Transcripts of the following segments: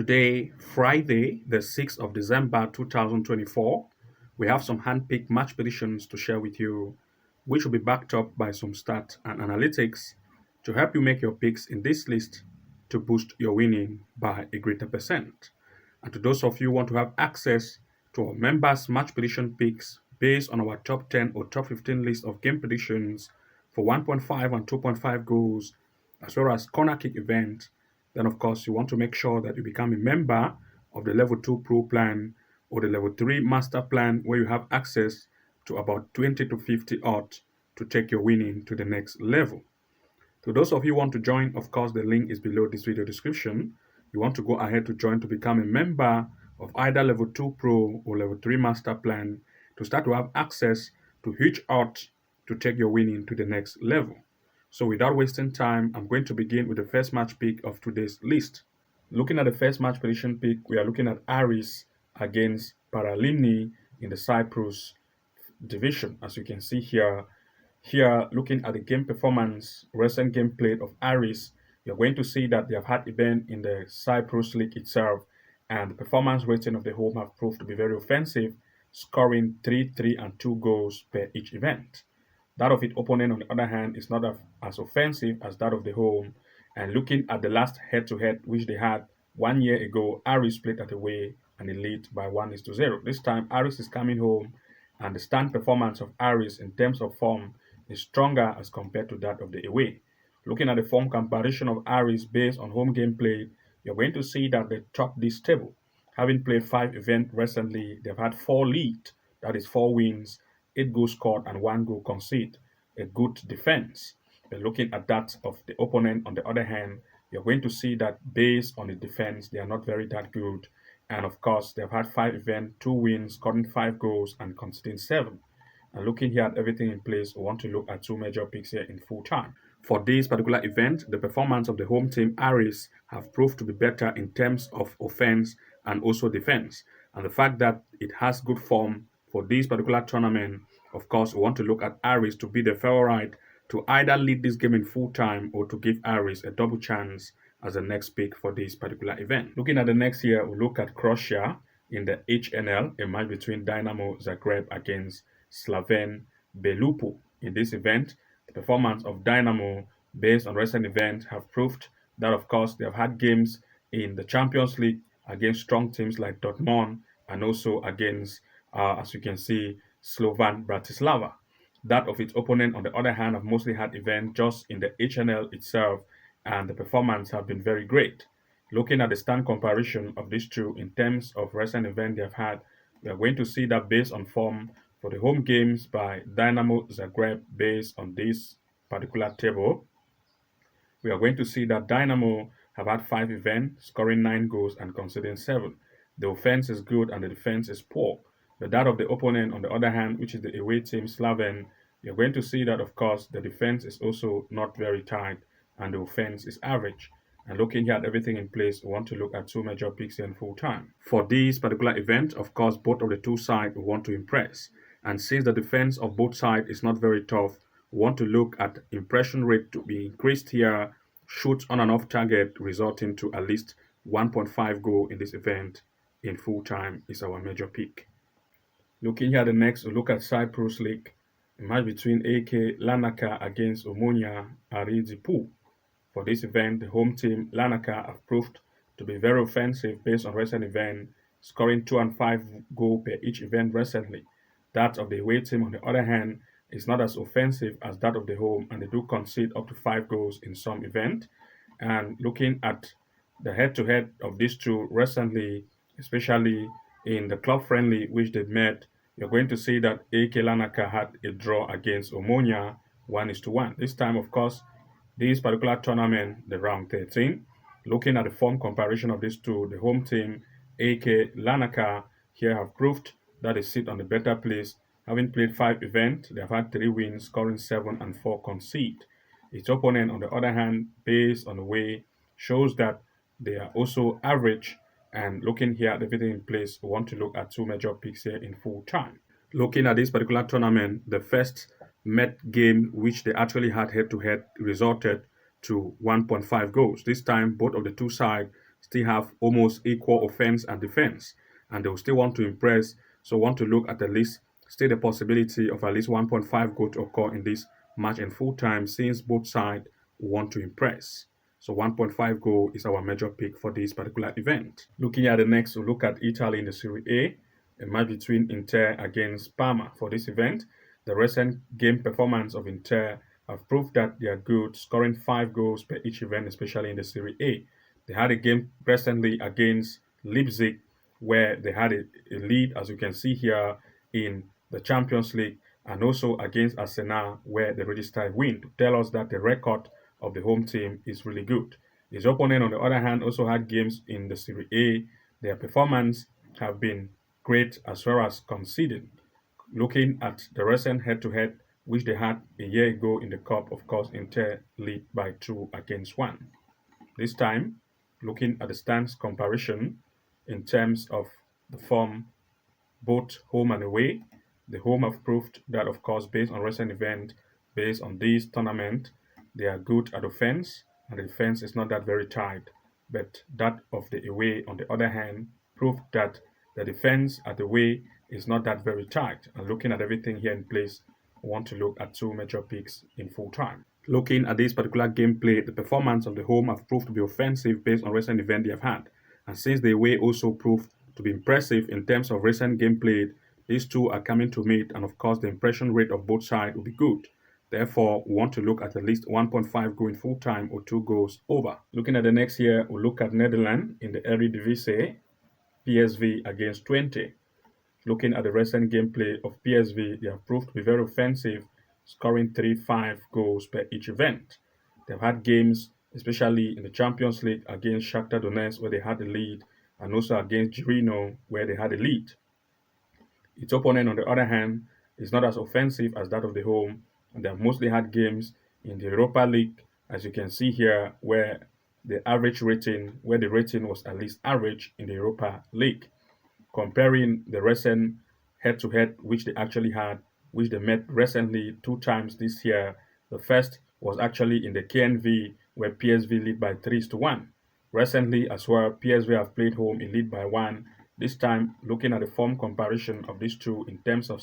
Today, Friday, the 6th of December 2024, we have some hand-picked match predictions to share with you, which will be backed up by some stats and analytics to help you make your picks in this list to boost your winning by a greater percent. And to those of you who want to have access to our members' match prediction picks based on our top 10 or top 15 list of game predictions for 1.5 and 2.5 goals, as well as corner kick event, then of course you want to make sure that you become a member of the level 2 pro plan or the level 3 master plan, where you have access to about 20 to 50 odds to take your winning to the next level. To those of you who want to join, of course the link is below this video description. You want to go ahead to join to become a member of either level 2 pro or level 3 master plan to start to have access to huge odds to take your winning to the next level. So without wasting time, I'm going to begin with the first match pick of today's list. Looking at the first match prediction pick, we are looking at Aris against Paralimni in the Cyprus division. As you can see here, looking at the game performance, recent game played of Aris, you're going to see that they have had event in the Cyprus League itself, and the performance rating of the home have proved to be very offensive, scoring 3, 3, and 2 goals per each event. That of its opponent, on the other hand, is not as offensive as that of the home. And looking at the last head-to-head which they had 1 year ago, Aris played at away and it lead by 1-0. This time, Aris is coming home, and the stand performance of Aris in terms of form is stronger as compared to that of the away. Looking at the form comparison of Aris based on home game played, you're going to see that they top this table. Having played 5 events recently, they've had 4 lead, that is 4 wins, 8 goals scored and 1 goal conceded. A good defense. But looking at that of the opponent, on the other hand, you're going to see that based on the defense, they are not very that good. And of course, they've had 5 events, 2 wins, scoring 5 goals and conceding 7. And looking here at everything in place, we want to look at 2 major picks here in full time. For this particular event, the performance of the home team Aris have proved to be better in terms of offense and also defense. And the fact that it has good form for this particular tournament, of course, we want to look at Aris to be the favorite to either lead this game in full time or to give Aris a double chance as the next pick for this particular event. Looking at the next year, we'll look at Croatia in the HNL, a match between Dynamo Zagreb against Slaven Belupo. In this event, the performance of Dynamo based on recent events have proved that, of course, they have had games in the Champions League against strong teams like Dortmund and also against, as you can see, Slovan Bratislava. That of its opponent, on the other hand, have mostly had events just in the HNL itself, and the performance have been very great. Looking at the stand comparison of these two in terms of recent events they have had, we are going to see that based on form for the home games by Dynamo Zagreb based on this particular table, we are going to see that Dynamo have had 5 events, scoring 9 goals and conceding 7. The offense is good and the defense is poor. But that of the opponent, on the other hand, which is the away team Slaven, you're going to see that, of course, the defense is also not very tight and the offense is average. And looking here at everything in place, we want to look at 2 major picks in full time. For this particular event, of course, both of the 2 sides we want to impress. And since the defense of both sides is not very tough, we want to look at impression rate to be increased here, shots on and off target resulting to at least 1.5 goal in this event in full time is our major pick. Looking here at the next, we look at Cyprus League, a match between AK Larnaca against Omonia Arizipu. For this event, the home team Larnaca have proved to be very offensive based on recent event, scoring 2 and 5 goals per each event recently. That of the away team, on the other hand, is not as offensive as that of the home, and they do concede up to 5 goals in some event. And looking at the head-to-head of these two recently, especially in the club friendly which they met, you're going to see that AK Larnaca had a draw against Omonia 1-1. This time, of course, this particular tournament, the round 13, looking at the form comparison of these two, the home team AK Larnaca here have proved that they sit on the better place. Having played 5 events, they have had 3 wins, scoring 7 and 4 concede. Its opponent, on the other hand, based on the way, shows that they are also average. And looking here at everything in place, we want to look at 2 major picks here in full time. Looking at this particular tournament, the first Met game which they actually had head-to-head resulted to 1.5 goals. This time, both of the 2 sides still have almost equal offense and defense, and they will still want to impress. So want to look at least still the possibility of at least 1.5 goal to occur in this match in full time, since both sides want to impress. So 1.5 goal is our major pick for this particular event. Looking at the next, we'll look at Italy in the Serie A match between Inter against Parma. For this event, the recent game performance of Inter have proved that they are good, scoring 5 goals per each event, especially in the Serie A. They had a game recently against Leipzig where they had a lead, as you can see here, in the Champions League, and also against Arsenal where they registered a win, to tell us that the record of the home team is really good. His opponent, on the other hand, also had games in the Serie A. Their performance have been great as far as conceding. Looking at the recent head-to-head which they had a year ago in the Cup, of course, Inter lead by 2-1. This time, looking at the stance comparison in terms of the form, both home and away, the home have proved that, of course, based on recent event, based on this tournament, they are good at offense, and the defense is not that very tight. But that of the away, on the other hand, proved that the defense at the away is not that very tight. And looking at everything here in place, we want to look at two major picks in full time. Looking at this particular gameplay, the performance of the home have proved to be offensive based on recent event they have had. And since the away also proved to be impressive in terms of recent gameplay, these two are coming to meet, and of course the impression rate of both sides will be good. Therefore, we want to look at least 1.5 goal in full time or 2 goals over. Looking at the next year, we'll look at Netherlands in the Eredivisie, PSV against 20. Looking at the recent gameplay of PSV, they have proved to be very offensive, scoring 3-5 goals per each event. They've had games, especially in the Champions League, against Shakhtar Donetsk, where they had the lead, and also against Girino, where they had the lead. Its opponent, on the other hand, is not as offensive as that of the home, and they have mostly had games in the Europa League, as you can see here, where the rating was at least average in the Europa League. Comparing the recent head-to-head which they actually had, which they met recently 2 times this year. The first was actually in the KNV, where PSV lead by 3-1. Recently as well, PSV have played home in lead by 1. This time, looking at the form comparison of these two in terms of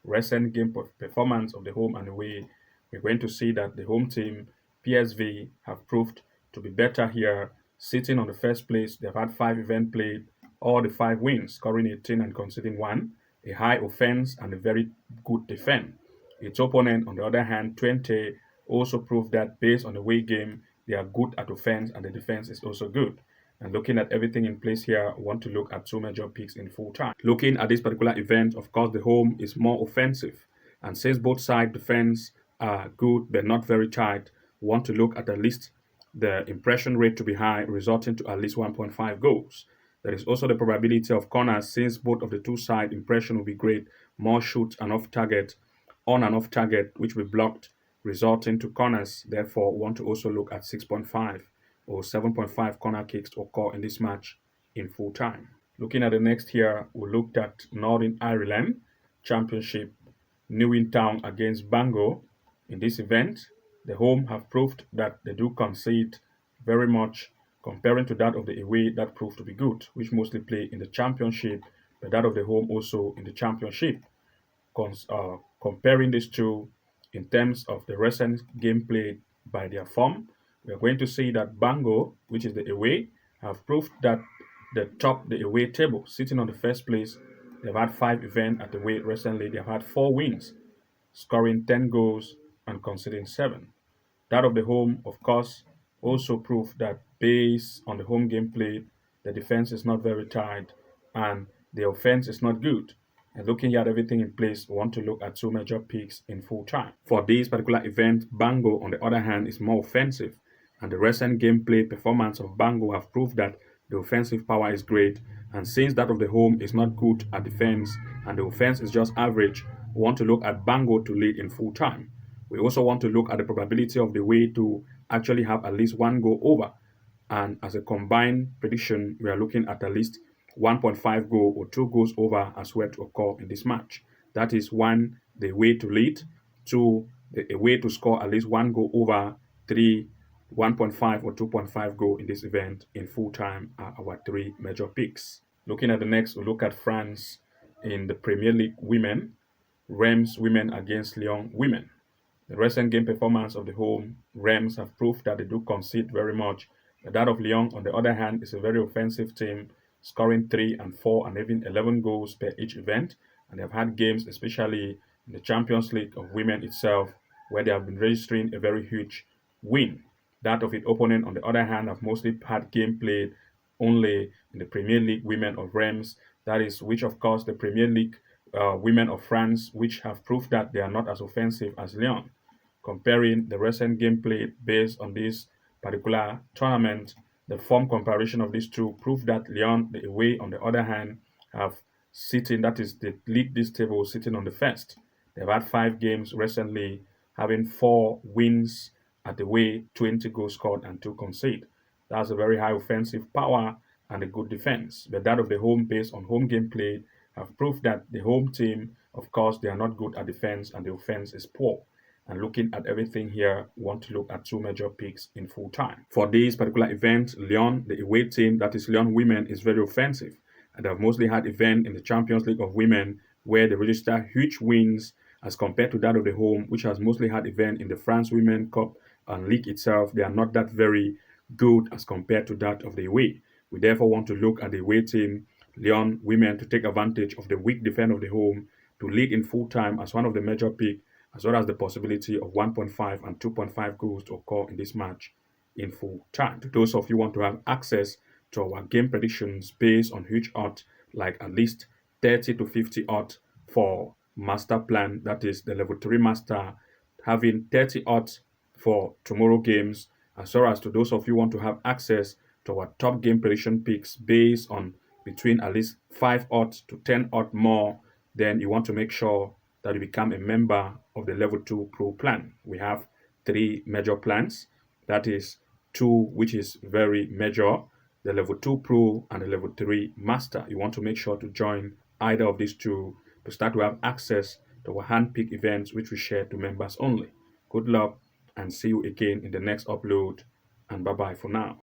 recent game performance of the home and away, we're going to see that the home team, PSV, have proved to be better here, sitting on the first place. They've had 5 events played, all the 5 wins, scoring 18 and conceding 1, a high offense and a very good defense. Its opponent, on the other hand, 20, also proved that based on the away game, they are good at offense and the defense is also good. And looking at everything in place here, I want to look at two major picks in full time. Looking at this particular event, of course, the home is more offensive. And since both side defense are good but not very tight, we want to look at least the impression rate to be high, resulting to at least 1.5 goals. There is also the probability of corners, since both of the two side impression will be great, more shots and off target, on and off target, which will be blocked, resulting to corners. Therefore, we want to also look at 6.5 or 7.5 corner kicks to occur in this match in full time. Looking at the next here, we looked at Northern Ireland Championship, Newin Town against Bangor. In this event, the home have proved that they do concede very much, comparing to that of the away that proved to be good, which mostly play in the championship, but that of the home also in the championship. Comparing these two in terms of the recent gameplay by their form, we are going to see that Bangor, which is the away, have proved that they top the away table, sitting on the first place. They've had 5 events at the away recently. They've had 4 wins, scoring 10 goals and conceding 7. That of the home, of course, also proved that based on the home gameplay, the defense is not very tight and the offense is not good. And looking at everything in place, we want to look at two major picks in full time. For this particular event, Bango, on the other hand, is more offensive, and the recent gameplay performance of Bango have proved that the offensive power is great. And since that of the home is not good at defense and the offense is just average, we want to look at Bango to lead in full time. We also want to look at the probability of the way to actually have at least 1 goal over. And as a combined prediction, we are looking at least 1.5 goal or 2 goals over as well to occur in this match. That is 1, the way to lead; 2, the way to score at least 1 goal over; 3, 1.5 or 2.5 goal in this event in full time are our three major picks. Looking at the next, we'll look at France in the Premier League women, Reims women against Lyon women. The recent game performance of the home Rams have proved that they do concede very much. But that of Lyon, on the other hand, is a very offensive team, scoring 3 and 4 and even 11 goals per each event. And they have had games, especially in the Champions League of Women itself, where they have been registering a very huge win. That of its opponent, on the other hand, have mostly had game played only in the Premier League Women of Reims. That is, which of course the Premier League women of France, which have proved that they are not as offensive as Lyon. Comparing the recent gameplay based on this particular tournament, the form comparison of these two prove that Lyon, the away, on the other hand, have sitting, that is, they lead this table sitting on the first. They've had 5 games recently, having 4 wins at the way, 20 goals scored and 2 conceded. That's a very high offensive power and a good defense. But that of the home based on home gameplay have proved that the home team, of course, they are not good at defense and the offense is poor. And looking at everything here, we want to look at two major picks in full time. For this particular event, Lyon, the away team, that is Lyon women, is very offensive. And they've mostly had event in the Champions League of Women where they register huge wins as compared to that of the home, which has mostly had event in the France Women Cup and league itself. They are not that very good as compared to that of the away. We therefore want to look at the away team, Lyon women, to take advantage of the weak defense of the home to lead in full time as one of the major picks, as well as the possibility of 1.5 and 2.5 goals to occur in this match in full time. To those of you who want to have access to our game predictions based on huge odds, like at least 30 to 50 odds for master plan, that is the level 3 master, having 30 odds for tomorrow games, as well as to those of you who want to have access to our top game prediction picks based on between at least 5 odds to 10 odds more, then you want to make sure that you become a member of the level 2 pro plan. We have 3 major plans, that is 2 which is very major, the level 2 pro and the level 3 master. You want to make sure to join either of these two to start to have access to our hand-picked events which we share to members only. Good luck and see you again in the next upload, and bye bye for now.